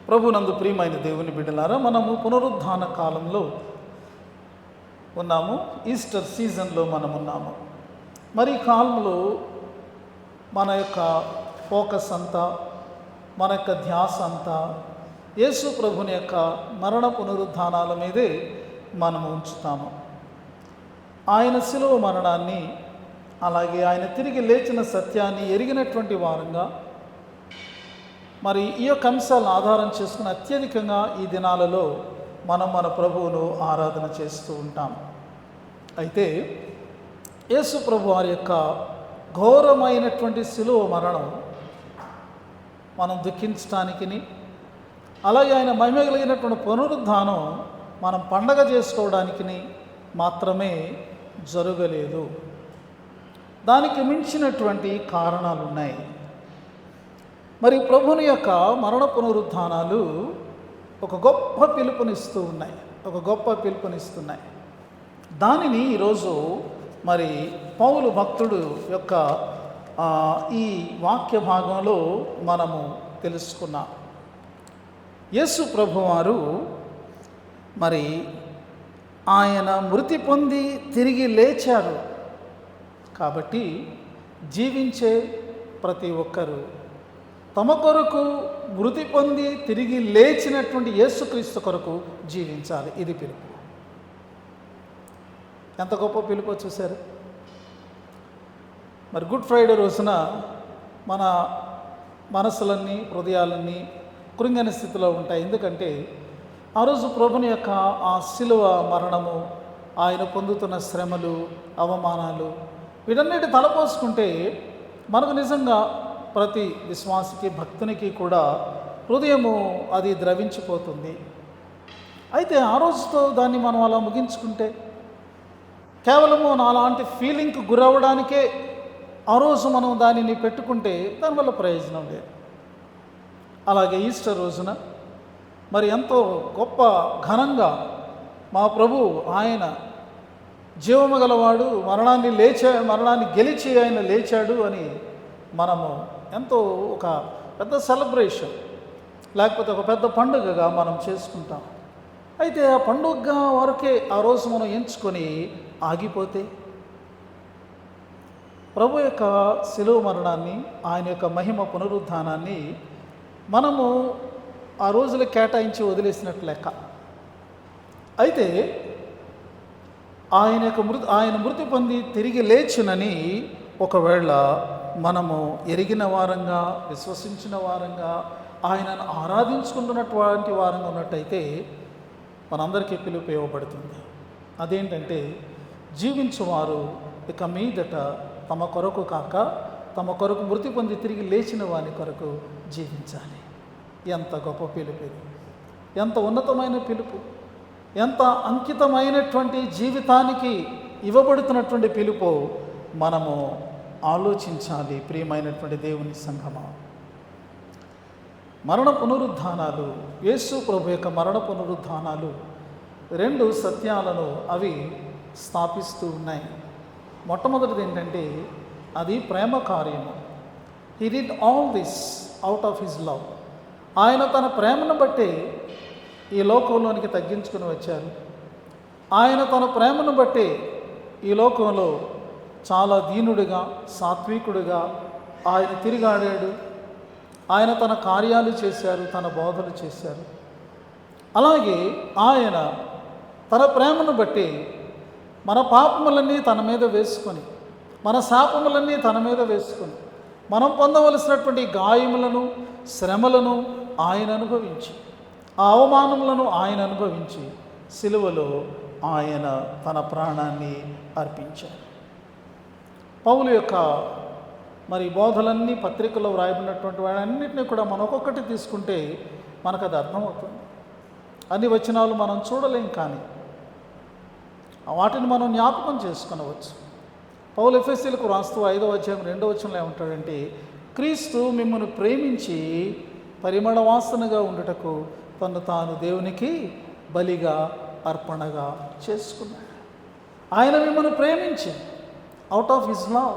ప్రభునందు ప్రియమైన దేవుని బిడ్డలారా, మనము పునరుద్ధాన కాలంలో ఉన్నాము. ఈస్టర్ సీజన్లో మనం ఉన్నాము. మరి ఈ కాలంలో మన యొక్క ఫోకస్ అంతా, మన యొక్క ధ్యాస అంతా యేసు ప్రభుని యొక్క మరణ పునరుద్ధానాల మీదే మనము ఉంచుతాము. ఆయన శిలువ మరణాన్ని, అలాగే ఆయన తిరిగి లేచిన సత్యాన్ని ఎరిగినటువంటి వారంగా మరి ఈ యొక్క అంశాలను ఆధారం చేసుకుని అత్యధికంగా ఈ దినాలలో మనం మన ప్రభువును ఆరాధన చేస్తూ ఉంటాం. అయితే యేసు ప్రభు వారి యొక్క ఘోరమైనటువంటి శిలువ మరణం మనం దుఃఖించటానికి, అలాగే ఆయన మహిమ కలిగినటువంటి పునరుద్ధానం మనం పండగ చేసుకోవడానికి మాత్రమే జరగలేదు. దానికి మించినటువంటి కారణాలు ఉన్నాయి. మరి ప్రభుని యొక్క మరణ పునరుద్ధానాలు ఒక గొప్ప పిలుపునిస్తున్నాయి. దానిని ఈరోజు మరి పౌలు భక్తుడు యొక్క ఈ వాక్య భాగంలో మనము తెలుసుకున్నాం. యేసు ప్రభువారు మరి ఆయన మృతి పొంది తిరిగి లేచారు. కాబట్టి జీవించే ప్రతి ఒక్కరూ తమ కొరకు మృతి పొంది తిరిగి లేచినటువంటి యేసుక్రీస్తు కొరకు జీవించాలి. ఇది పిలుపు. ఎంత గొప్ప పిలుపు చూశారు. మరి గుడ్ ఫ్రైడే రోజున మన మనసులన్నీ, హృదయాలన్నీ కృంగని స్థితిలో ఉంటాయి. ఎందుకంటే ఆ రోజు ప్రభుని యొక్క ఆ శిలువ మరణము, ఆయన పొందుతున్న శ్రమలు, అవమానాలు, వీటన్నిటి తలపోసుకుంటే మనకు నిజంగా ప్రతి విశ్వాసికి, భక్తునికి కూడా హృదయము అది ద్రవించిపోతుంది. అయితే ఆ రోజుతో దాన్ని మనం అలా ముగించుకుంటే, కేవలము నాలాంటి ఫీలింగ్కి గురవడానికే ఆ రోజు మనం దానిని పెట్టుకుంటే దానివల్ల ప్రయోజనం లేదు. అలాగే ఈస్టర్ రోజున మరి ఎంతో గొప్ప ఘనంగా మా ప్రభు ఆయన జీవము గలవాడు, మరణాన్ని గెలిచి ఆయన లేచాడు అని మనము ఎంతో ఒక పెద్ద సెలబ్రేషన్, లేకపోతే ఒక పెద్ద పండుగగా మనం చేసుకుంటాం. అయితే ఆ పండుగగా వరకే ఆ రోజు మనం ఎంచుకొని ఆగిపోతే ప్రభు యొక్క శిలువ మరణాన్ని, ఆయన యొక్క మహిమ పునరుద్ధానాన్ని మనము ఆ రోజులు కేటాయించి వదిలేసినట్లు లెక్క. అయితే ఆయన మృతి పొంది తిరిగి లేచునని ఒకవేళ మనము ఎరిగిన వారంగా, విశ్వసించిన వారంగా, ఆయనను ఆరాధించుకుంటున్నటువంటి వారంగా ఉన్నట్టయితే మనందరికీ పిలుపు ఇవ్వబడుతుంది. అదేంటంటే, జీవించువారు ఇక మీదట తమ కొరకు కాక తమ కొరకు మృతి పొంది తిరిగి లేచిన వాని కొరకు జీవించాలి. ఎంత గొప్ప పిలుపు ఇది! ఎంత ఉన్నతమైన పిలుపు! ఎంత అంకితమైనటువంటి జీవితానికి ఇవ్వబడుతున్నటువంటి పిలుపు మనము ఆలోచించాలి. ప్రియమైనటువంటి దేవుని సంఘమా, మరణ పునరుద్ధానాలు, యేసు ప్రభు యొక్క మరణ పునరుద్ధానాలు రెండు సత్యాలను అవి స్థాపిస్తూ ఉన్నాయి. మొట్టమొదటిది ఏంటంటే, అది ప్రేమ కార్యము. He did all this out of his love. ఆయన తన ప్రేమను బట్టి ఈ లోకంలోనికి తగ్గించుకుని వచ్చారు. ఆయన తన ప్రేమను బట్టి ఈ లోకంలో చాలా దీనుడిగా, సాత్వికుడిగా ఆయన తిరిగాడాడు. ఆయన తన కార్యాలు చేశారు, తన బోధలు చేశారు. అలాగే ఆయన తన ప్రేమను బట్టి మన పాపములన్నీ తన మీద వేసుకొని, మన శాపములన్నీ తన మీద వేసుకొని, మనం పొందవలసినటువంటి గాయములను, శ్రమలను ఆయన అనుభవించి, ఆ అవమానములను ఆయన అనుభవించి సిలువలో ఆయన తన ప్రాణాన్ని అర్పించారు. పౌలు యొక్క మరి బోధలన్నీ పత్రికలో వ్రాయబడినటువంటి వాటన్నిటిని కూడా మనం ఒక్కొక్కటి తీసుకుంటే మనకు అది అర్థమవుతుంది. అన్ని వచనాలు మనం చూడలేం, కానీ వాటిని మనం జ్ఞాపకం చేసుకొనవచ్చు. పౌలు ఎఫెసీయులకు రాస్తూ 5వ అధ్యాయం 2వ వచనంలో ఏమంటాడంటే, క్రీస్తు మిమ్మల్ని ప్రేమించి పరిమళ వాసనగా ఉండుటకు తను తాను దేవునికి బలిగా, అర్పణగా చేసుకున్నాడు. ఆయన మిమ్మల్ని ప్రేమించి out of his love,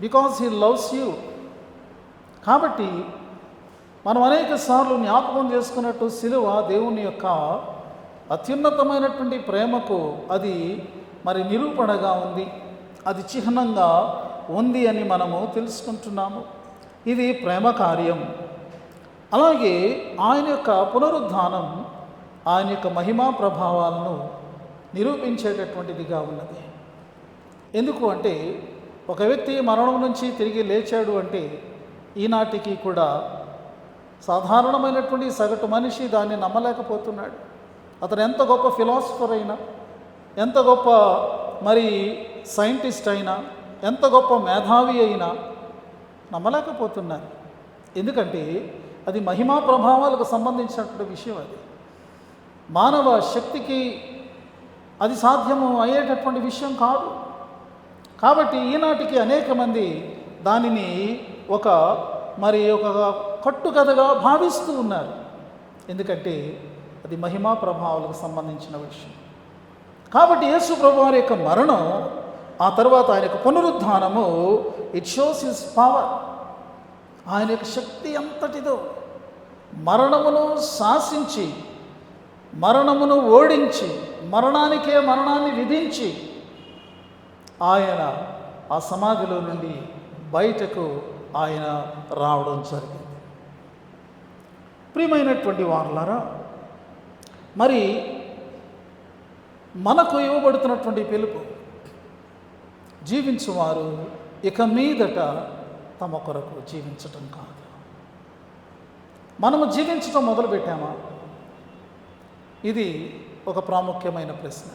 because he loves you. కాబట్టి మనం అనేక సార్లు జ్ఞాపకం చేసుకున్నట్టు సిలువ దేవుని యొక్క అత్యున్నతమైనటువంటి ప్రేమకు అది మరి నిరూపణగా ఉంది, అది చిహ్నంగా ఉంది అని మనము తెలుసుకుంటున్నాము. ఇది ప్రేమ కార్యం. అలాగే ఆయన యొక్క పునరుద్ధానం ఆయన యొక్క మహిమా ప్రభావాలను నిరూపించేటటువంటిదిగా ఉన్నది. ఎందుకు అంటే ఒక వ్యక్తి మరణం నుంచి తిరిగి లేచాడు అంటే ఈనాటికి కూడా సాధారణమైనటువంటి సగటు మనిషి దాన్ని నమ్మలేకపోతున్నాడు. అతను ఎంత గొప్ప ఫిలాసఫర్ అయినా, ఎంత గొప్ప మరి సైంటిస్ట్ అయినా, ఎంత గొప్ప మేధావి అయినా నమ్మలేకపోతున్నారు. ఎందుకంటే అది మహిమా ప్రభావాలకు సంబంధించినటువంటి విషయం. అది మానవ శక్తికి అది సాధ్యము అయ్యేటటువంటి విషయం కాదు. కాబట్టి ఈనాటికి అనేక మంది దానిని ఒక కట్టుకథగా భావిస్తూ ఉన్నారు. ఎందుకంటే అది మహిమా ప్రభావాలకు సంబంధించిన విషయం. కాబట్టి యేసు ప్రభువారి యొక్క మరణం, ఆ తర్వాత ఆయన యొక్క పునరుద్ధానము, ఇట్ షోస్ హిస్ పవర్. ఆయన యొక్క శక్తి అంతటిదో మరణమును శాసించి, మరణమును ఓడించి, మరణానికే మరణాన్ని విధించి ఆయన ఆ సమాధిలో నుండి బయటకు ఆయన రావడం జరిగింది. ప్రియమైనటువంటి వారులారా, మరి మనకు ఇవ్వబడుతున్నటువంటి పిలుపు, జీవించువారు ఇక మీదట తమ కొరకు జీవించటం కాదు. మనము జీవించటం మొదలుపెట్టామా? ఇది ఒక ప్రాముఖ్యమైన ప్రశ్న.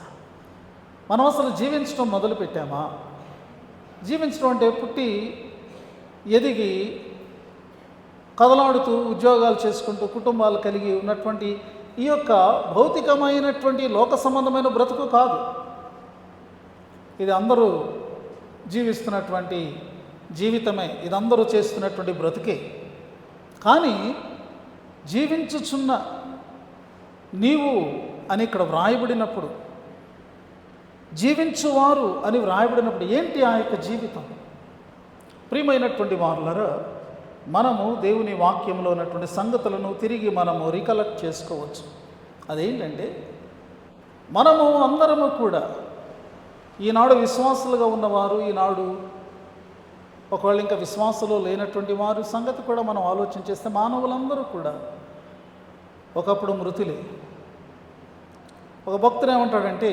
మనం అసలు జీవించడం మొదలుపెట్టామా? జీవించడం అంటే పుట్టి ఎదిగి కదలాడుతూ ఉద్యోగాలు చేసుకుంటూ కుటుంబాలు కలిగి ఉన్నటువంటి ఈ యొక్క భౌతికమైనటువంటి లోక సంబంధమైన బ్రతుకు కాదు. ఇది అందరూ జీవిస్తున్నటువంటి జీవితమే, ఇది అందరూ చేస్తున్నటువంటి బ్రతుకే. కానీ జీవించుచున్న నీవు అని ఇక్కడ వ్రాయబడినప్పుడు, జీవించువారు అని వ్రాయబడినప్పుడు ఏంటి ఆ యొక్క జీవితం? ప్రియమైనటువంటి వారులారా, మనము దేవుని వాక్యంలో ఉన్నటువంటి సంగతులను తిరిగి మనము రికలెక్ట్ చేసుకోవచ్చు. అదేంటంటే, మనము అందరము కూడా ఈనాడు విశ్వాసులుగా ఉన్నవారు, ఈనాడు ఒకవేళ ఇంకా విశ్వాసంలో లేనటువంటి వారి సంగతి కూడా మనం ఆలోచన చేస్తే మానవులందరూ కూడా ఒకప్పుడు మృతులే. ఒక భక్తుడు ఏమంటాడంటే,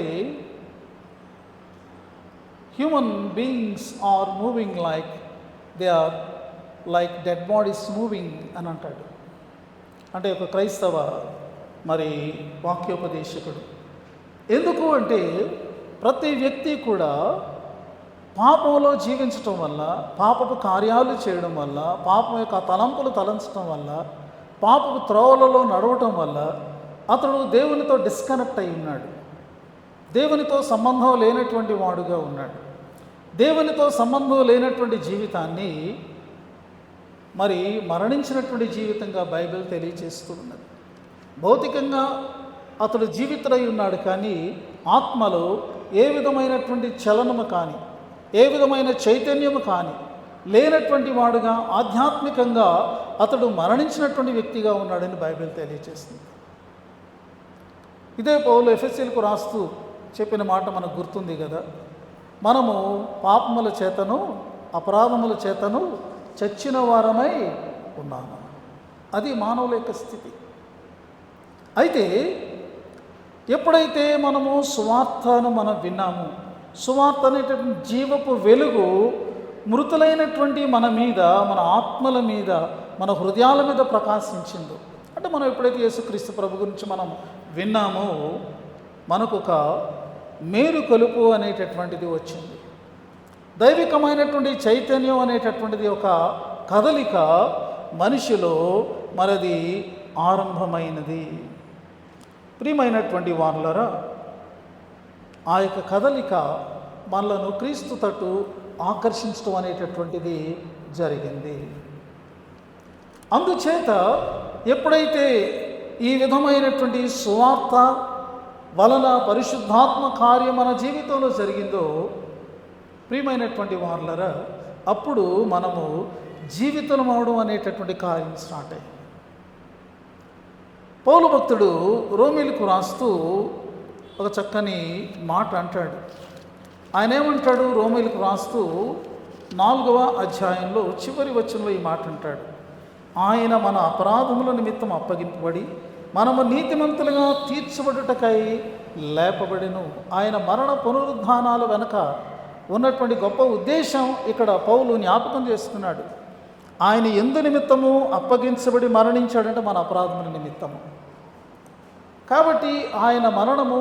human beings are moving like they are like dead bodies moving అని అంటాడు. అంటే ఒక క్రైస్తవ మరి వాక్యోపదేశకుడు. ఎందుకు అంటే ప్రతి వ్యక్తి కూడా పాపంలో జీవించటం వల్ల, పాపపు కార్యాలు చేయడం వల్ల, పాపం యొక్క తలంపులు తలంచడం వల్ల, పాపపు త్రోవలలో నడవటం వల్ల అతడు దేవునితో డిస్కనెక్ట్ అయి ఉన్నాడు. దేవునితో సంబంధం లేనటువంటి వాడుగా ఉన్నాడు. దేవునితో సంబంధం లేనటువంటి జీవితాన్ని మరి మరణించినటువంటి జీవితంగా బైబిల్ తెలియచేస్తూ ఉన్నది. భౌతికంగా అతడు జీవితుడై ఉన్నాడు, కానీ ఆత్మలో ఏ విధమైనటువంటి చలనము కానీ, ఏ విధమైన చైతన్యము కానీ లేనటువంటి వాడుగా, ఆధ్యాత్మికంగా అతడు మరణించినటువంటి వ్యక్తిగా ఉన్నాడని బైబిల్ తెలియజేస్తుంది. ఇదే పౌలు ఎఫెసీలకు రాస్తూ చెప్పిన మాట మనకు గుర్తుంది కదా, మనము పాపముల చేతను అపరాధముల చేతను చచ్చిన వారమై ఉన్నాము. అది మానవుల యొక్క స్థితి. అయితే ఎప్పుడైతే మనము సువార్తను మనం విన్నాము, సువార్త అనేటటువంటి జీవపు వెలుగు మృతులైనటువంటి మన మీద, మన ఆత్మల మీద, మన హృదయాల మీద ప్రకాశించిందో, అంటే మనం ఎప్పుడైతే యేసుక్రీస్తు ప్రభు గురించి మనం విన్నామో మనకు ఒక మేలు కొలుపు అనేటటువంటిది వచ్చింది. దైవికమైనటువంటి చైతన్యం అనేటటువంటిది ఒక కదలిక మనిషిలో మరది ఆరంభమైనది. ప్రియమైనటువంటి వారులారా, ఆ యొక్క కదలిక మనలను క్రీస్తు తట్టు ఆకర్షించడం అనేటటువంటిది జరిగింది. అందుచేత ఎప్పుడైతే ఈ విధమైనటువంటి సువార్త వలన పరిశుద్ధాత్మ కార్యం మన జీవితంలో జరిగిందో, ప్రియమైనటువంటి వారులారా, అప్పుడు మనము జీవితం అవడం అనేటటువంటి కార్యం స్టార్ట్ అయ్యింది. పౌలు భక్తుడు రోమీలకు రాస్తూ ఒక చక్కని మాట అంటాడు. ఆయన ఏమంటాడు? రోమీలకు రాస్తూ 4వ అధ్యాయంలో చివరి వచనంలో ఈ మాట అంటాడు. ఆయన మన అపరాధముల నిమిత్తం అప్పగింపబడి మనము నీతిమంతులుగా తీర్చబడుటకై లేపబడెను. ఆయన మరణ పునరుద్ధానాల వెనుక ఉన్నటువంటి గొప్ప ఉద్దేశం ఇక్కడ పౌలు జ్ఞాపకం చేస్తున్నాడు. ఆయన ఎందు నిమిత్తము అప్పగించబడి మరణించాడంటే మన అపరాధముల నిమిత్తము. కాబట్టి ఆయన మరణము,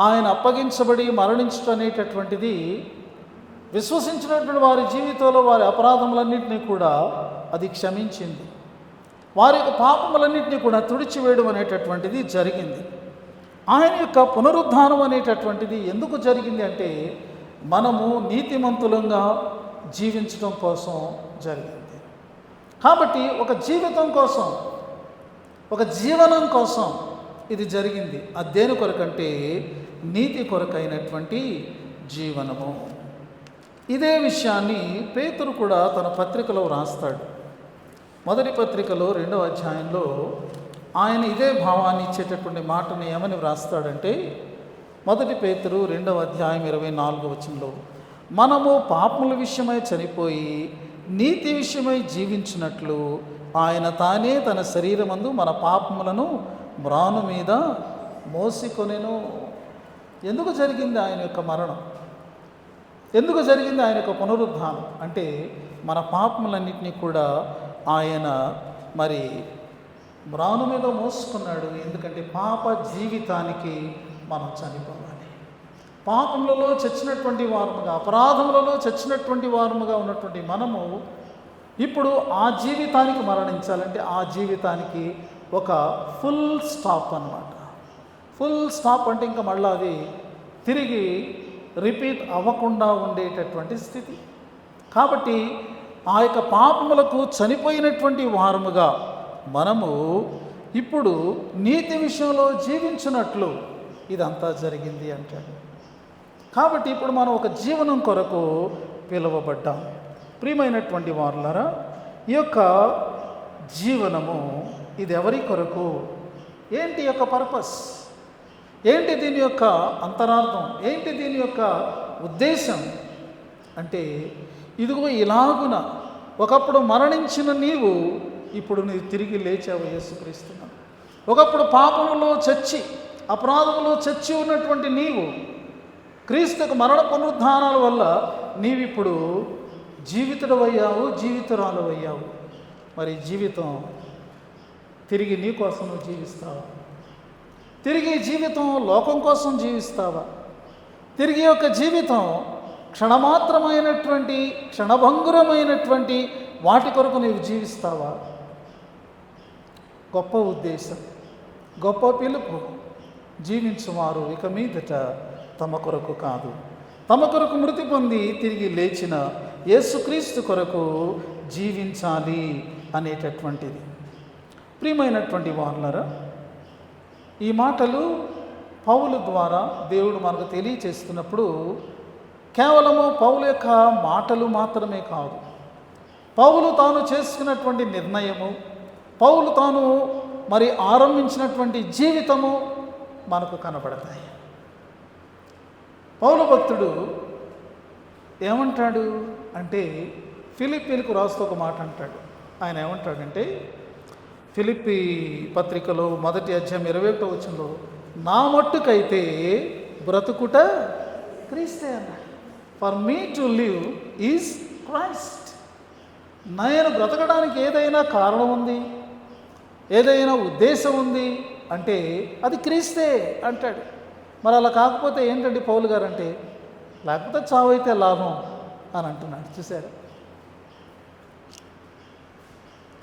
ఆయన అప్పగించబడి మరణించడం అనేటటువంటిది విశ్వసించినటువంటి వారి జీవితంలో వారి అపరాధములన్నింటినీ కూడా అది క్షమించింది. వారి యొక్క పాపములన్నింటినీ కూడా తుడిచివేయడం అనేటటువంటిది జరిగింది. ఆయన యొక్క పునరుద్ధానం అనేటటువంటిది ఎందుకు జరిగింది అంటే మనము నీతిమంతులంగా జీవించడం కోసం జరిగింది. కాబట్టి ఒక జీవితం కోసం, ఒక జీవనం కోసం ఇది జరిగింది. అది దేని కొరకంటే నీతి కొరకైనటువంటి జీవనము. ఇదే విషయాన్ని పేతురు కూడా తన పత్రికలో రాస్తాడు. మొదటి పత్రికలో 2వ అధ్యాయంలో ఆయన ఇదే భావాన్ని ఇచ్చేటటువంటి మాటను ఏమని వ్రాస్తాడంటే, మొదటి పేతురు 2వ అధ్యాయం 24వ వచనంలో, మనము పాపముల విషయమై చనిపోయి నీతి విషయమై జీవించినట్లు ఆయన తానే తన శరీరమందు మన పాపములను మ్రాను మీద మోసికొనెను. ఎందుకు జరిగింది ఆయన యొక్క మరణం? ఎందుకు జరిగింది ఆయన యొక్క పునరుద్ధానం? అంటే మన పాపములన్నింటినీ కూడా ఆయన మరి మ్రాను మీద మోసుకున్నాడు. ఎందుకంటే పాప జీవితానికి మనం చనిపోవాలి. పాపములలో చచ్చినటువంటి వారముగా, అపరాధములలో చచ్చినటువంటి వారముగా ఉన్నటువంటి మనము ఇప్పుడు ఆ జీవితానికి మరణించాలంటే ఆ జీవితానికి ఒక ఫుల్ స్టాప్ అన్నమాట. ఫుల్ స్టాప్ అంటే ఇంకా మళ్ళీ అది తిరిగి రిపీట్ అవ్వకుండా ఉండేటటువంటి స్థితి. కాబట్టి ఆ యొక్క పాపములకు చనిపోయినటువంటి వారముగా మనము ఇప్పుడు నీతి విషయంలో జీవించినట్లు ఇదంతా జరిగింది అంటాడు. కాబట్టి ఇప్పుడు మనం ఒక జీవనం కొరకు పిలువబడ్డాం. ప్రియమైనటువంటి వారులారా, ఈ యొక్క జీవనము ఇది ఎవరి కొరకు? ఏంటి యొక్క పర్పస్? ఏంటి దీని యొక్క అంతరార్థం? ఏంటి దీని యొక్క ఉద్దేశం? అంటే ఇదిగో ఇలాగున ఒకప్పుడు మరణించిన నీవు ఇప్పుడు నీవు తిరిగి లేచావు యేసుక్రీస్తును. ఒకప్పుడు పాపములో చచ్చి, అపరాధములో చచ్చి ఉన్నటువంటి నీవు క్రీస్తుకు మరణ పునరుద్ధానాల వల్ల నీవిప్పుడు జీవితుడవయ్యావు, జీవితురాలవయ్యావు. మరి జీవితం తిరిగి నీ కోసం నువ్వు జీవిస్తావా? తిరిగి జీవితం లోకం కోసం జీవిస్తావా? తిరిగి యొక్క జీవితం క్షణమాత్రమైనటువంటి, క్షణభంగురమైనటువంటి వాటి కొరకు నీవు జీవిస్తావా? గొప్ప ఉద్దేశం, గొప్ప పిలుపు. జీవించువారు ఇక మీదట తమ కొరకు కాదు, తమ కొరకు మృతి పొంది తిరిగి లేచిన యేసుక్రీస్తు కొరకు జీవించాలి అనేటటువంటిది. ప్రియమైనటువంటి వారులారా, ఈ మాటలు పౌలు ద్వారా దేవుడు మనకు తెలియచేస్తున్నప్పుడు కేవలము పౌలు యొక్క మాటలు మాత్రమే కాదు, పౌలు తాను చేసుకున్నటువంటి నిర్ణయము, పౌలు తాను మరి ఆరంభించినటువంటి జీవితము మనకు కనబడతాయి. పౌలు భక్తుడు ఏమంటాడు అంటే ఫిలిప్పీలకు రాస్తూ ఒక మాట అంటాడు. ఆయన ఏమంటాడంటే ఫిలిప్పీ పత్రికలో 1వ అధ్యాయం 21వ వచనంలో, నా మట్టుకైతే బ్రతుకుట క్రీస్తే అన్నాడు. For me to live is Christ. నేను బ్రతకడానికి ఏదైనా కారణం ఉంది, ఏదైనా ఉద్దేశం ఉంది అంటే అది క్రీస్తే అంటాడు. మరి అలా కాకపోతే ఏంటండి పౌలు గారు అంటే, లేకపోతే చావు అయితే లాభం అని అంటున్నాడు. చూసారు,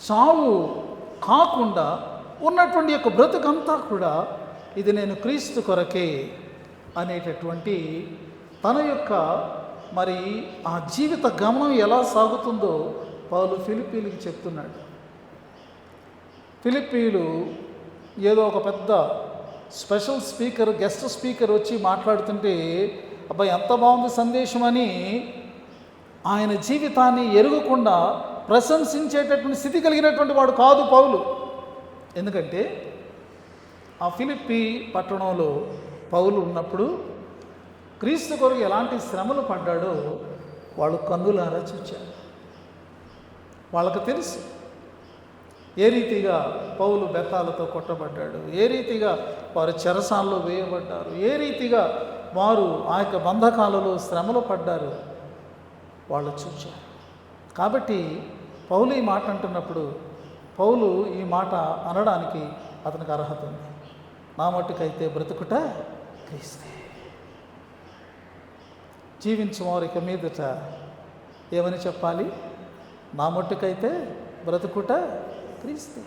చావు కాకుండా ఉన్నటువంటి యొక్క బ్రతుకంతా కూడా ఇది నేను క్రీస్తు కొరకే అనేటటువంటి తన యొక్క మరి ఆ జీవిత గమనం ఎలా సాగుతుందో పౌలు ఫిలిప్పీలకు చెప్తున్నాడు. ఫిలిప్పీలు ఏదో ఒక పెద్ద స్పెషల్ స్పీకర్, గెస్ట్ స్పీకర్ వచ్చి మాట్లాడుతుంటే అబ్బాయి ఎంత బాగుంది సందేశం అని ఆయన జీవితాన్ని ఎరుగకుండా ప్రశంసించేటటువంటి స్థితి కలిగినటువంటి వాడు కాదు పౌలు. ఎందుకంటే ఆ ఫిలిప్పి పట్టణంలో పౌలు ఉన్నప్పుడు క్రీస్తు కొరకు ఎలాంటి శ్రమలు పడ్డాడో వాళ్ళు కన్నులారా చూచారు. వాళ్ళకు తెలుసు ఏ రీతిగా పౌలు బెత్తాలతో కొట్టబడ్డాడు, ఏ రీతిగా వారు చెరసాల్లో వేయబడ్డారు, ఏ రీతిగా వారు ఆ యొక్క బంధకాలలో శ్రమలు పడ్డారు వాళ్ళు చూచారు. కాబట్టి పౌలు ఈ మాట అంటున్నప్పుడు పౌలు ఈ మాట అనడానికి అతనికి అర్హత ఉంది. నా మట్టుకైతే బ్రతుకుట క్రీస్తే. జీవించువారు ఇక మీదట ఏమని చెప్పాలి? నా మట్టుకైతే బ్రతుకుట క్రీస్తే.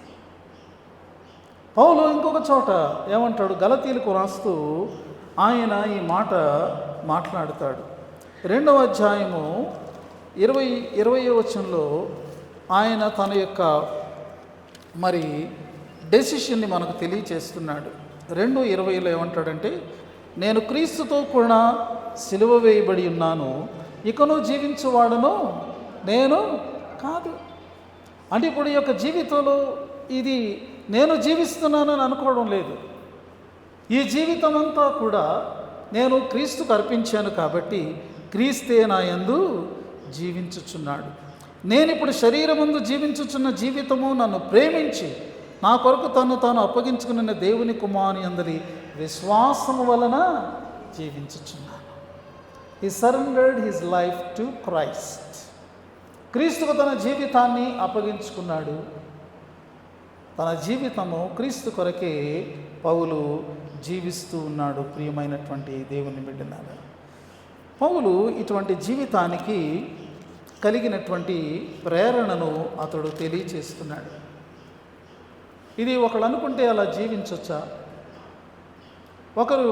పౌలు ఇంకొక చోట ఏమంటాడు? గలతీలకు రాస్తూ ఆయన ఈ మాట మాట్లాడతాడు. 2వ అధ్యాయము 20వ వచనంలో ఆయన తన యొక్క మరి డెసిషన్ని మనకు తెలియచేస్తున్నాడు. 2:20లో ఏమంటాడంటే, నేను క్రీస్తుతో కూడా సిలువ వేయబడి ఉన్నాను, ఇకను జీవించువాడను నేను కాదు. అంటే ఇప్పుడు ఈ యొక్క జీవితంలో ఇది నేను జీవిస్తున్నానని అనుకోవడం లేదు. ఈ జీవితం అంతా కూడా నేను క్రీస్తుకు అర్పించాను కాబట్టి క్రీస్తే నా యందు జీవించుచున్నాడు. నేను ఇప్పుడు శరీరమందు జీవించుచున్న జీవితము నన్ను ప్రేమించి నా కొరకు తాను అప్పగించుకున్న దేవుని కుమారుని యందలి విశ్వాసము వలన జీవించుచున్నాను. He surrendered his life to Christ. క్రీస్తుకు తన జీవితాన్ని అప్పగించుకున్నాడు. తన జీవితము క్రీస్తు కొరకే పౌలు జీవిస్తూ ఉన్నాడు. ప్రియమైనటువంటి దేవుని బిడ్డలారా, పౌలు ఇటువంటి జీవితానికి కలిగినటువంటి ప్రేరణను అతడు తెలియచేస్తున్నాడు. ఇది ఒకళ్ళు అనుకుంటే అలా జీవించవచ్చా? ఒకరు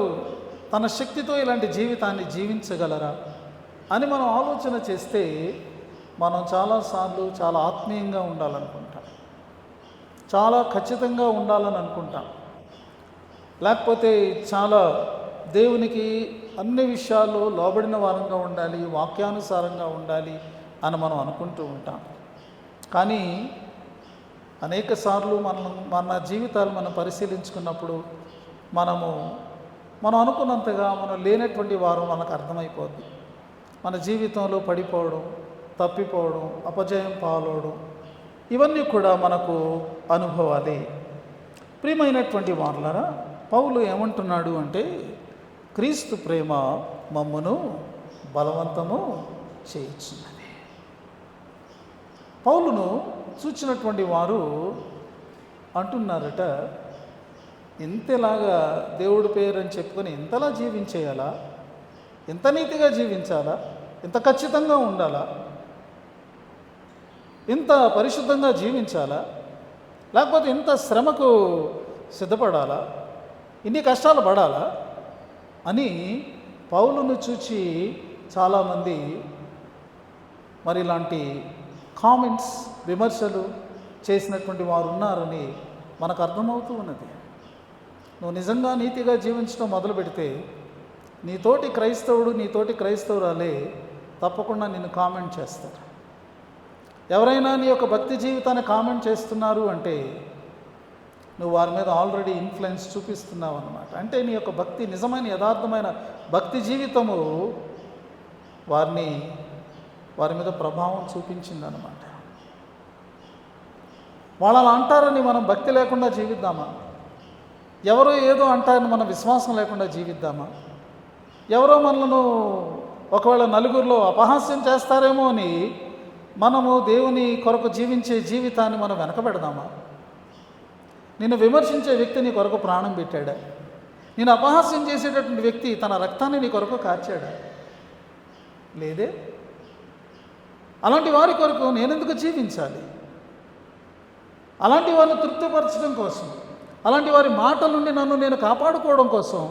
తన శక్తితో ఇలాంటి జీవితాన్ని జీవించగలరా అని మనం ఆలోచన చేస్తే మనం చాలాసార్లు చాలా ఆత్మీయంగా ఉండాలనుకుంటాం, చాలా ఖచ్చితంగా ఉండాలని అనుకుంటాం, లేకపోతే చాలా దేవునికి అన్ని విషయాల్లో లోబడిన వారంగా ఉండాలి, వాక్యానుసారంగా ఉండాలి అని మనం అనుకుంటూ ఉంటాం. కానీ అనేక సార్లు మన జీవితాలు మనం పరిశీలించుకున్నప్పుడు మనం అనుకున్నంతగా మనం లేనటువంటి వారు మనకు అర్థమైపోద్ది. మన జీవితంలో పడిపోవడం, తప్పిపోవడం, అపజయం పాలవడం, ఇవన్నీ కూడా మనకు అనుభవాలే. ప్రియమైనటువంటి వారులారా, పౌలు ఏమంటున్నాడు అంటే, క్రీస్తు ప్రేమ మమ్మును బలవంతము చేయించున్నది. పౌలును చూచినటువంటి వారు అంటున్నారట, ఇంతలాగా దేవుడి పేరు అని చెప్పుకొని ఇంతలా జీవించేయాలా? ఎంత నీతిగా జీవించాలా? ఎంత ఖచ్చితంగా ఉండాలా? ఇంత పరిశుద్ధంగా జీవించాలా? లేకపోతే ఇంత శ్రమకు సిద్ధపడాలా? ఇన్ని కష్టాలు పడాలా అని పౌలును చూచి చాలామంది మరి ఇలాంటి కామెంట్స్, విమర్శలు చేసినటువంటి వారు ఉన్నారని మనకు అర్థమవుతూ ఉన్నది. నువ్వు నిజంగా నీతిగా జీవించడం మొదలు పెడితే నీతోటి క్రైస్తవుడు, నీతోటి క్రైస్తవురాలే తప్పకుండా నిన్ను కామెంట్ చేస్తారు. ఎవరైనా నీ యొక్క భక్తి జీవితాన్ని కామెంట్ చేస్తున్నారు అంటే నువ్వు వారి మీద ఆల్రెడీ ఇన్ఫ్లుయెన్స్ చూపిస్తున్నావు అన్నమాట. అంటే నీ యొక్క భక్తి, నిజమైన యథార్థమైన భక్తి జీవితము వారి మీద ప్రభావం చూపించిందన్నమాట. వాళ్ళు అలా అంటారని మనం భక్తి లేకుండా జీవిద్దామా? ఎవరో ఏదో అంటారని మనం విశ్వాసం లేకుండా జీవిద్దామా? ఎవరో మనలను ఒకవేళ నలుగురిలో అపహాస్యం చేస్తారేమో అని మనము దేవుని కొరకు జీవించే జీవితాన్ని మనం వెనకబెడదామా? నిన్ను విమర్శించే వ్యక్తి నీ కొరకు ప్రాణం పెట్టాడా? నేను అపహాస్యం చేసేటటువంటి వ్యక్తి తన రక్తాన్ని నీ కొరకు కార్చాడా? లేదే. అలాంటి వారి కొరకు నేనెందుకు జీవించాలి? అలాంటి వారిని తృప్తిపరచడం కోసం, అలాంటి వారి మాటల నుండి నన్ను నేను కాపాడుకోవడం కోసం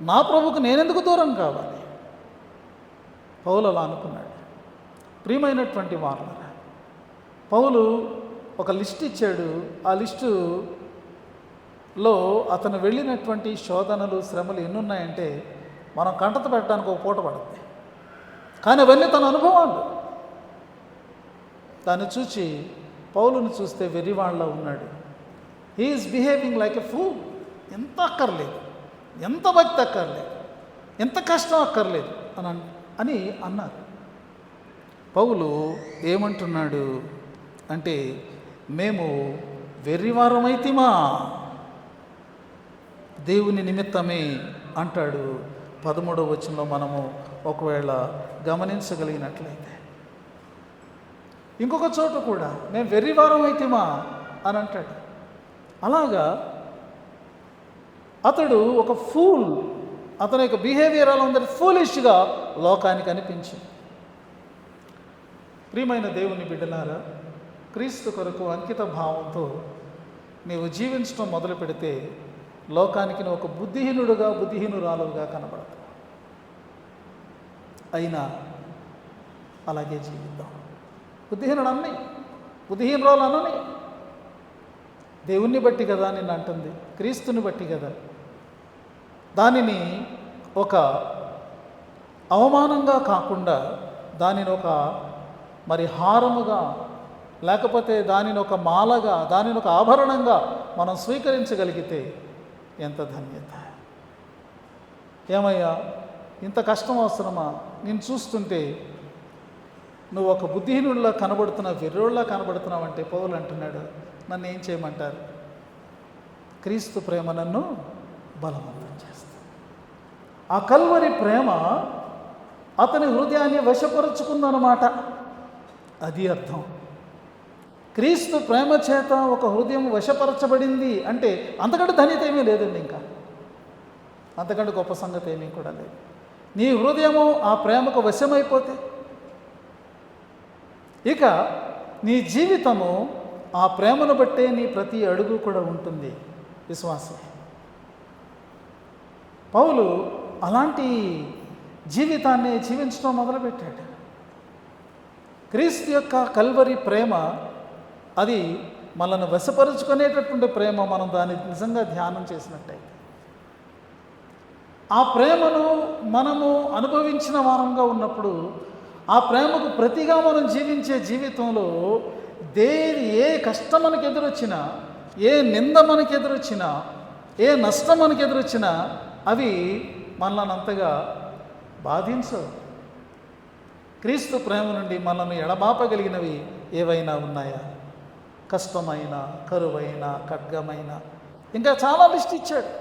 నా ప్రభువుకు నేనెందుకు దూరం కావాలి? పౌలు అలా అనుకున్నాడు. ప్రియమైనటువంటి వారు, పౌలు ఒక లిస్ట్ ఇచ్చాడు. ఆ లిస్టులో అతను వెళ్ళినటువంటి శోధనలు, శ్రమలు ఎన్నున్నాయంటే మనం కంటత పెట్టడానికి ఒక పూట పడుతుంది. కానీ అవన్నీ తన అనుభవాలు. దాన్ని చూచి పౌలును చూస్తే వెర్రివాళ్ళ ఉన్నాడు. He's behaving like a fool. ఎంత అక్కర్లేదు, ఎంత భక్తి అక్కర్లేదు, ఎంత కష్టం అక్కర్లేదు అని అన్నారు. పౌలు ఏమంటున్నాడు అంటే, మేము వెర్రివారమైతిమా దేవుని నిమిత్తమే అంటాడు. 13వ వచనంలో మనము ఒకవేళ గమనించగలిగినట్లయితే, ఇంకొక చోట కూడా మేము వెర్రివారం అయితేమా అని అంటాడు. అలాగా అతడు ఒక ఫూల్, అతని యొక్క బిహేవియర్ అలా ఉందని ఫూలిష్గా లోకానికి అనిపించింది. ప్రియమైన దేవుని బిడ్డలారా, క్రీస్తు కొరకు అంకిత భావంతో నీవు జీవించడం మొదలు పెడితే లోకానికి నువ్వు ఒక బుద్ధిహీనుడుగా, బుద్ధిహీనురాలుగా కనబడతావు. అయినా అలాగే జీవిద్దాం. బుద్ధిహీనుడు అన్నీ, బుద్ధిహీనురాలు అనని. దేవుణ్ణి బట్టి కదా నిన్ను అంటుంది, క్రీస్తుని బట్టి కదా. దానిని ఒక అవమానంగా కాకుండా దానిని ఒక హారముగా, లేకపోతే దానిని ఒక మాలగా, దానిని ఒక ఆభరణంగా మనం స్వీకరించగలిగితే ఎంత ధన్యత. ఏమయ్యా ఇంత కష్టం అవసరమా? నేను చూస్తుంటే నువ్వు ఒక బుద్ధిహీనుడిలా కనబడుతున్నావు, వెర్రోళ్ళలా కనబడుతున్నావు అంటే పౌలు అంటున్నాడు, నన్ను ఏం చేయమంటారు? క్రీస్తు ప్రేమ నన్ను బలవంతం చేస్తుంది. ఆ కల్వరి ప్రేమ అతని హృదయాన్ని వశపరుచుకుందన్నమాట. అది అర్థం. క్రీస్తు ప్రేమ చేత ఒక హృదయం వశపరచబడింది అంటే అంతకంటే ధన్యత ఏమీ లేదండి. ఇంకా అంతకంటే గొప్ప సంగతి ఏమీ కూడా లేదు. నీ హృదయము ఆ ప్రేమకు వశమైపోతే ఇక నీ జీవితము ఆ ప్రేమను బట్టే నీ ప్రతి అడుగు కూడా ఉంటుంది. విశ్వాసం. పౌలు అలాంటి జీవితాన్ని జీవించడం మొదలుపెట్టాడు. క్రీస్తు యొక్క కల్వరి ప్రేమ అది మనల్ని వశపరుచుకునేటటువంటి ప్రేమ. మనం దాన్ని నిజంగా ధ్యానం చేసినట్టయితే ఆ ప్రేమను మనము అనుభవించిన వారంగా ఉన్నప్పుడు, ఆ ప్రేమకు ప్రతిగా మనం జీవించే జీవితంలో ఏ కష్టం మనకు ఎదురొచ్చినా, ఏ నింద మనకు ఎదురొచ్చినా, ఏ నష్టం మనకు ఎదురొచ్చినా అవి మనల్ని అంతగా బాధించవు. క్రీస్తు ప్రేమ నుండి మనల్ని ఎడబాపగలిగినవి ఏవైనా ఉన్నాయా? కష్టమైన, కరువైన, ఖడ్గమైన, ఇంకా చాలా లిస్ట్ ఇచ్చాడు.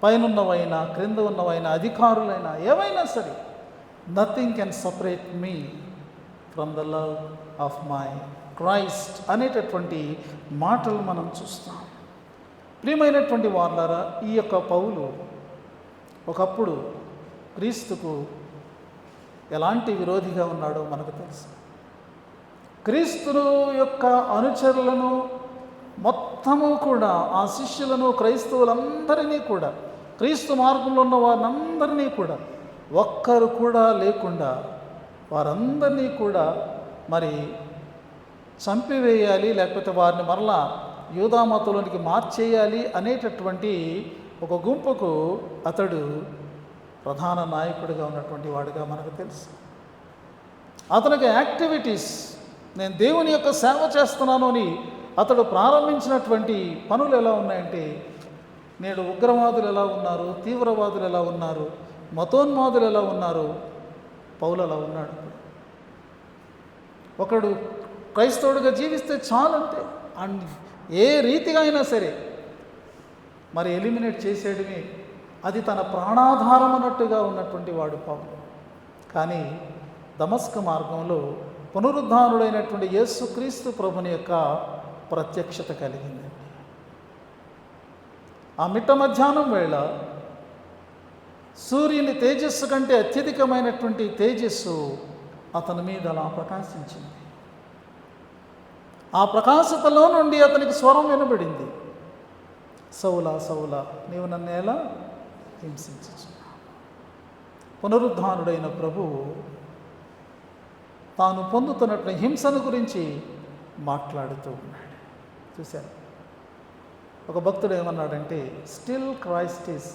పైనున్నవైనా, క్రింద ఉన్నవైనా, అధికారులైనా, ఏవైనా సరే, nothing can separate me from the love of my Christ అనేటటువంటి మాటలు మనం చూస్తాం. ప్రియమైనటువంటి వార్లారా, ఈ యొక్క పౌలు ఒకప్పుడు క్రీస్తుకు ఎలాంటి విరోధిగా ఉన్నాడో మనకు తెలుసు. క్రీస్తును యొక్క అనుచరులను మొత్తము కూడా, ఆ శిష్యులను, క్రైస్తవులందరినీ కూడా, క్రీస్తు మార్గంలో ఉన్న వారందరినీ కూడా ఒక్కరు కూడా లేకుండా వారందరినీ కూడా చంపివేయాలి, లేకపోతే వారిని మరలా యూదామతంలోనికి మార్చేయాలి అనేటటువంటి ఒక గుంపుకు అతడు ప్రధాన నాయకుడిగా ఉన్నటువంటి వాడిగా మనకు తెలుసు. అతనికి యాక్టివిటీస్, నేను దేవుని యొక్క సేవ చేస్తున్నాను అని అతడు ప్రారంభించినటువంటి పనులు ఎలా ఉన్నాయంటే, నేడు ఉగ్రవాదులు ఎలా ఉన్నారు, తీవ్రవాదులు ఎలా ఉన్నారు, మతోన్మాదులు ఎలా ఉన్నారు, పౌలు అలా ఉన్నాడు. ఒకడు క్రైస్తవుడిగా జీవిస్తే చాలంటే ఏ రీతిగా అయినా సరే ఎలిమినేట్ చేసేయడమే అది తన ప్రాణాధారం అన్నట్టుగా ఉన్నటువంటి వాడు పౌలు. కానీ దమస్కు మార్గంలో పునరుద్ధానుడైనటువంటి యేసుక్రీస్తు ప్రభుని యొక్క ప్రత్యక్షత కలిగిందండి. ఆ మిట్ట మధ్యాహ్నం వేళ సూర్యుని తేజస్సు కంటే అత్యధికమైనటువంటి తేజస్సు అతని మీద అలా ప్రకాశించింది. ఆ ప్రకాశతలో నుండి అతనికి స్వరం వినబడింది, సౌలా సౌలా, నీవు నన్ను ఎలా హింసించుచున్నావు. పునరుద్ధానుడైన ప్రభువు తాను పొందుతున్నటువంటి హింసను గురించి మాట్లాడుతూ ఉన్నాడు. చూశారు, ఒక భక్తుడు ఏమన్నాడంటే, still Christ is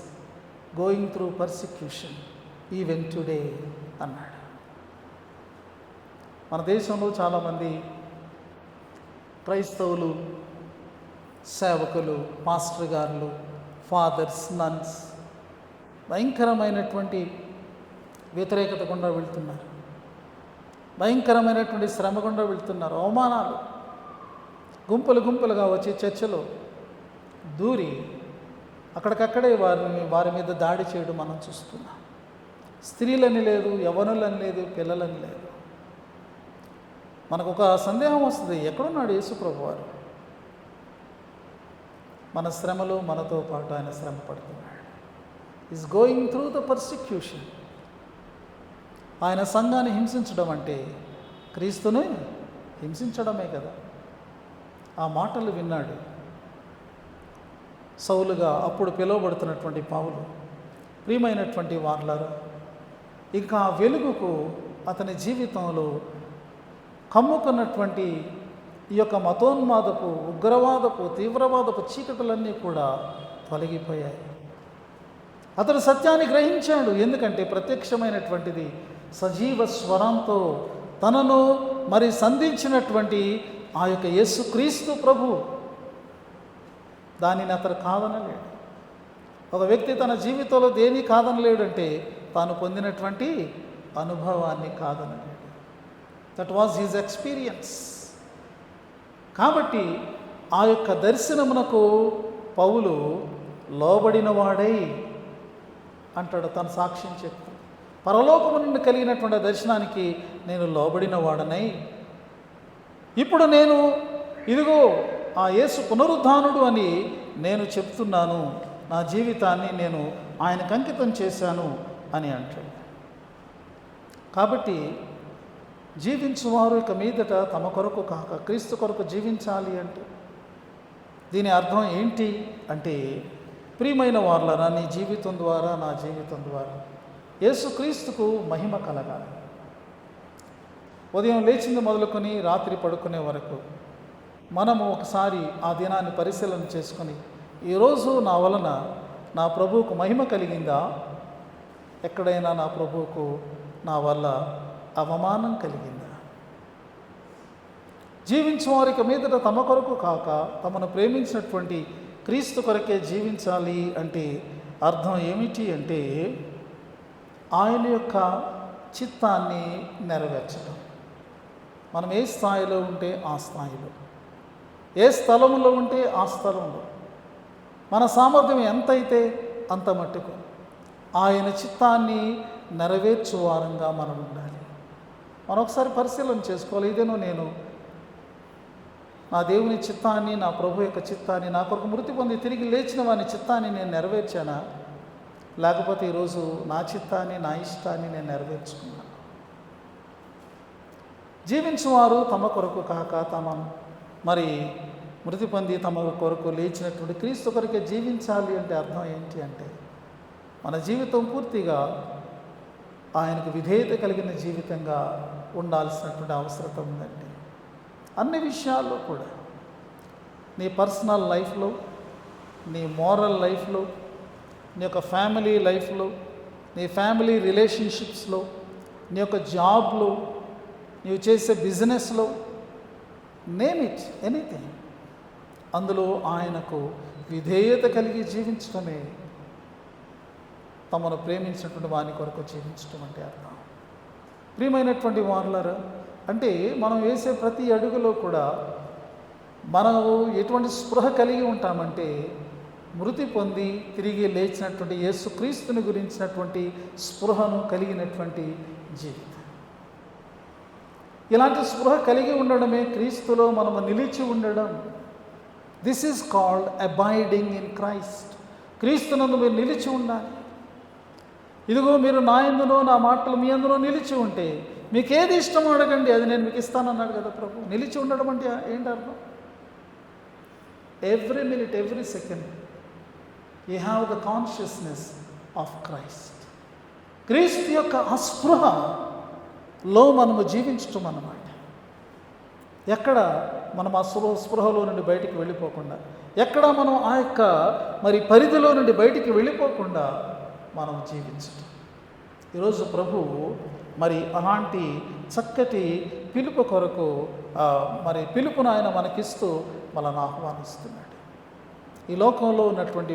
going through persecution even today అన్నాడు. మన దేశంలో చాలామంది క్రైస్తవులు సేవకులు, మాస్టర్ గారులు, ఫాదర్స్, నన్స్ భయంకరమైనటువంటి వ్యతిరేకత గుండా వెళ్తున్నారు. భయంకరమైనటువంటి శ్రమ గుండా వెళ్తున్నారు. అవమానాలు గుంపులుగా వచ్చి చర్చలో దూరి అక్కడికక్కడే వారి మీద దాడి చేయడం మనం చూస్తున్నాం. స్త్రీలని లేదు, యవ్వనులని లేదు, పిల్లలని లేదు. మనకు ఒక సందేహం వస్తుంది, ఎక్కడున్నాడు యేసు ప్రభువారు? మన శ్రమలో మనతో పాటు ఆయన శ్రమ పడుతున్నాడు. Is going through the persecution. ఆయన సంఘాన్ని హింసించడం అంటే క్రీస్తుని హింసించడమే కదా. ఆ మాటలు విన్నాడు సౌలుగా అప్పుడు పిలువబడుతున్నటువంటి పౌలు. ప్రియమైనటువంటి వార్లారా, ఇక ఆ వెలుగుకు అతని జీవితంలో కమ్ముకున్నటువంటి ఈ యొక్క మతోన్మాదపు, ఉగ్రవాదపు, తీవ్రవాదపు చీకటులన్నీ కూడా తొలగిపోయాయి. అతడు సత్యాన్ని గ్రహించాడు. ఎందుకంటే ప్రత్యక్షమైనటువంటిది సజీవ స్వరంతో తనను మరి సంధించినటువంటి ఆ యొక్క యేసుక్రీస్తు ప్రభు. దానిని అతడు కాదనలేడు. ఒక వ్యక్తి తన జీవితంలో దేని కాదనలేడంటే తాను పొందినటువంటి అనుభవాన్ని కాదనలేడు. That was his experience. కాబట్టి ఆ యొక్క దర్శనమునకు పౌలు లోబడిన వాడై అంటాడు. తన సాక్ష్యం చెప్తాడు. పరలోకము నుండి కలిగినటువంటి దర్శనానికి నేను లోబడిన వాడనై ఇప్పుడు నేను ఇదిగో ఆ యేసు పునరుద్ధానుడు అని నేను చెప్తున్నాను. నా జీవితాన్ని నేను ఆయనకు అంకితం చేశాను అని అంటాడు. కాబట్టి జీవించువారు ఇక మీదట తమ కొరకు కాక క్రీస్తు కొరకు జీవించాలి అంటే దీని అర్థం ఏంటి అంటే, ప్రియమైన వార్లారా, నీ జీవితం ద్వారా, నా జీవితం ద్వారా యేసుక్రీస్తుకు మహిమ కలగాలి. ఉదయం లేచింది మొదలుకొని రాత్రి పడుకునే వరకు మనము ఒకసారి ఆ దినాన్ని పరిశీలన చేసుకొని, ఈరోజు నా వలన నా ప్రభువుకు మహిమ కలిగిందా? ఎక్కడైనా నా ప్రభువుకు నా వల్ల అవమానం కలిగిందా? జీవించేవారికి మీదట తమ కొరకు కాక తమను ప్రేమించినటువంటి క్రీస్తు కొరకే జీవించాలి అంటే అర్థం ఏమిటి అంటే ఆయన యొక్క చిత్తాన్ని నెరవేర్చడం. మనం ఏ స్థాయిలో ఉంటే ఆ స్థాయిలో, ఏ స్థలంలో ఉంటే ఆ స్థలంలో, మన సామర్థ్యం ఎంతైతే అంత మట్టుకు ఆయన చిత్తాన్ని నెరవేర్చు వారంగా మనం ఉండాలి. మనం ఒకసారి పరిశీలన చేసుకోవాలి. ఇదేనో నేను నా దేవుని చిత్తాన్ని, నా ప్రభు యొక్క చిత్తాన్ని, నా కొరకు మృతి పొంది తిరిగి లేచిన వాని చిత్తాన్ని నేను నెరవేర్చానా? లేకపోతే ఈరోజు నా చిత్తాన్ని, నా ఇష్టాన్ని నేను నెరవేర్చుకున్నాను? జీవించువారు తమ కొరకు కాక తమ మరి మృతి పొంది తమ కొరకు లేచినటువంటి క్రీస్తు కొరకే జీవించాలి అంటే అర్థం ఏంటి అంటే మన జీవితం పూర్తిగా ఆయనకు విధేయత కలిగిన జీవితంగా ఉండాల్సినటువంటి అవసరం ఉందండి. అన్ని విషయాల్లో కూడా, నీ పర్సనల్ లైఫ్లో, నీ మోరల్ లైఫ్లో, నీ యొక్క ఫ్యామిలీ లైఫ్లో, నీ ఫ్యామిలీ రిలేషన్షిప్స్లో, నీ యొక్క జాబ్లో, నీవు చేసే బిజినెస్లో, నేమ్ ఇట్ ఎనీథింగ్, అందులో ఆయనకు విధేయత కలిగి జీవించడమే తమను ప్రేమించినటువంటి వాని కొరకు జీవించడం అంటే అర్థం. ప్రియమైనటువంటి వారులారా, అంటే మనం వేసే ప్రతి అడుగులో కూడా మనము ఎటువంటి స్పృహ కలిగి ఉంటామంటే మృతి పొంది తిరిగి లేచినటువంటి యేసుక్రీస్తుని గురించినటువంటి స్పృహను కలిగినటువంటి జీవితం. ఇలాంటి స్పృహ కలిగి ఉండడమే క్రీస్తులో మనము నిలిచి ఉండడం. This is called abiding in Christ. క్రీస్తునందు మీరు నిలిచి ఉండాలి. ఇదిగో మీరు నా యందునో నా మాటలు మీ యందునో నిలిచి ఉంటే మీకు ఏది ఇష్టమో అడగండి, అది నేను మీకు ఇస్తానన్నాడు కదా ప్రభు. నిలిచి ఉండడం అంటే ఏంటి అర్థం? Every minute, every second you have the consciousness of Christ. క్రీస్తు యొక్క అస్పృహలో మనము జీవించటం అన్నమాట. ఎక్కడ మనం ఆ స్పృహలో నుండి బయటికి వెళ్ళిపోకుండా, ఎక్కడ మనం ఆ యొక్క మరి పరిధిలో నుండి బయటికి వెళ్ళిపోకుండా మనం జీవించటం. ఈరోజు ప్రభువు మరి అలాంటి చక్కటి పిలుపు కొరకు మరి పిలుపును ఆయన మనకిస్తూ మనల్ని ఆహ్వానిస్తున్నాడు. ఈ లోకంలో ఉన్నటువంటి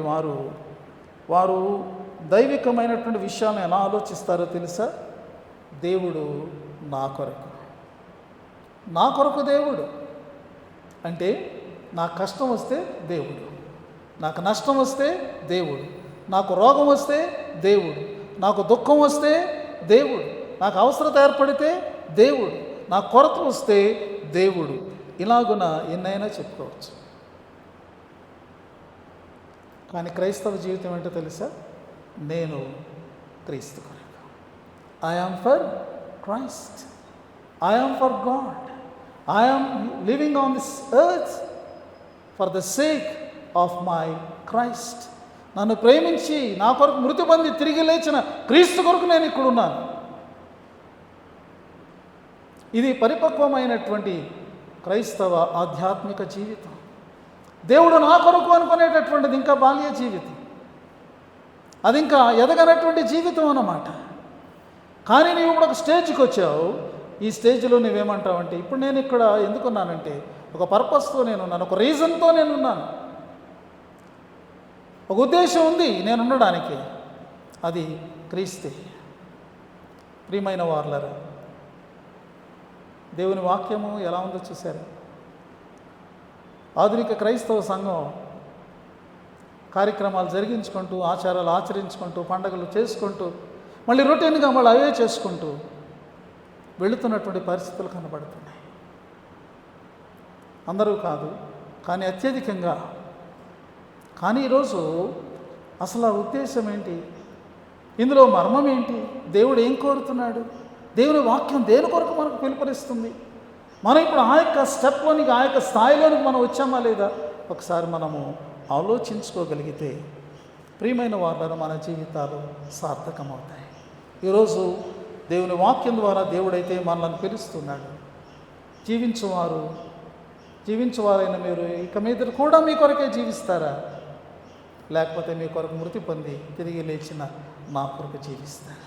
వారు దైవికమైనటువంటి విషయాలను ఎలా ఆలోచిస్తారో తెలుసా? దేవుడు నా కొరకు దేవుడు అంటే నాకు కష్టం వస్తే దేవుడు, నాకు నష్టం వస్తే దేవుడు, నాకు రోగం వస్తే దేవుడు, నాకు దుఃఖం వస్తే దేవుడు, నాకు అవసరత ఏర్పడితే దేవుడు, నాకు కొరత వస్తే దేవుడు. ఇలాగున ఎన్నైనా చెప్పుకోవచ్చు. కానీ క్రైస్తవ జీవితం ఏంటో తెలుసా? నేను క్రీస్తు కొరకు. I am for Christ, I am for God, I am living on this earth for the sake of my Christ. నన్ను ప్రేమించి నా కొరకు మృతి పొంది తిరిగి లేచిన క్రీస్తు కొరకు నేను ఇక్కడ ఉన్నాను. ఇది పరిపక్వమైనటువంటి క్రైస్తవ ఆధ్యాత్మిక జీవితం. దేవుడు నా కొరకు అనుకునేటటువంటిది ఇంకా బాల్య జీవితం, అది ఇంకా ఎదగనటువంటి జీవితం అన్నమాట. కానీ నీవు ఇప్పుడు ఒక స్టేజ్కి వచ్చావు. ఈ స్టేజ్లో నువ్వేమంటావంటే, ఇప్పుడు నేను ఇక్కడ ఎందుకున్నానంటే ఒక పర్పస్తో నేనున్నాను, ఒక రీజన్తో నేనున్నాను, ఒక ఉద్దేశం ఉంది నేను ఉండడానికి, అది క్రీస్తే. ప్రియమైన వారలారా, దేవుని వాక్యము ఎలా ఉందో చూశారు. ఆధునిక క్రైస్తవ సంఘం కార్యక్రమాలు జరిగించుకుంటూ, ఆచారాలు ఆచరించుకుంటూ, పండగలు చేసుకుంటూ, మళ్ళీ రొటీన్గా మళ్ళీ అవే చేసుకుంటూ వెళుతున్నటువంటి పరిస్థితులు కనబడుతున్నాయి. అందరూ కాదు, కానీ అత్యధికంగా. కానీ ఈరోజు అసలు ఆ ఉద్దేశం ఏంటి? ఇందులో మర్మం ఏంటి? దేవుడు ఏం కోరుతున్నాడు? దేవుని వాక్యం దేని కొరకు మనకు పిలుపునిస్తుంది? మనం ఇప్పుడు ఆ యొక్క స్టెప్లోనికి, ఆ యొక్క స్థాయిలోనికి మనం వచ్చామా లేదా ఒకసారి మనము ఆలోచించుకోగలిగితే ప్రియమైన వారులను మన జీవితాలు సార్థకమవుతాయి. ఈరోజు దేవుని వాక్యం ద్వారా దేవుడైతే మనల్ని పిలుస్తున్నాడు. జీవించువారైన మీరు ఇక మీద కూడా మీ కొరకే జీవిస్తారా? లేకపోతే మీ కొరకు మృతి పొంది తిరిగి లేచిన నా కొరకు జీవిస్తారా?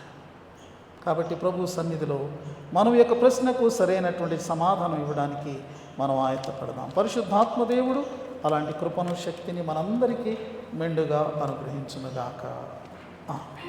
కాబట్టి ప్రభు సన్నిధిలో మనం యొక్క ప్రశ్నకు సరైనటువంటి సమాధానం ఇవ్వడానికి మనం ఆయత్తపడదాం. పరిశుద్ధాత్మ దేవుడు అలాంటి కృపను, శక్తిని మనందరికీ మెండుగా అనుగ్రహించునుగాక. ఆమేన్.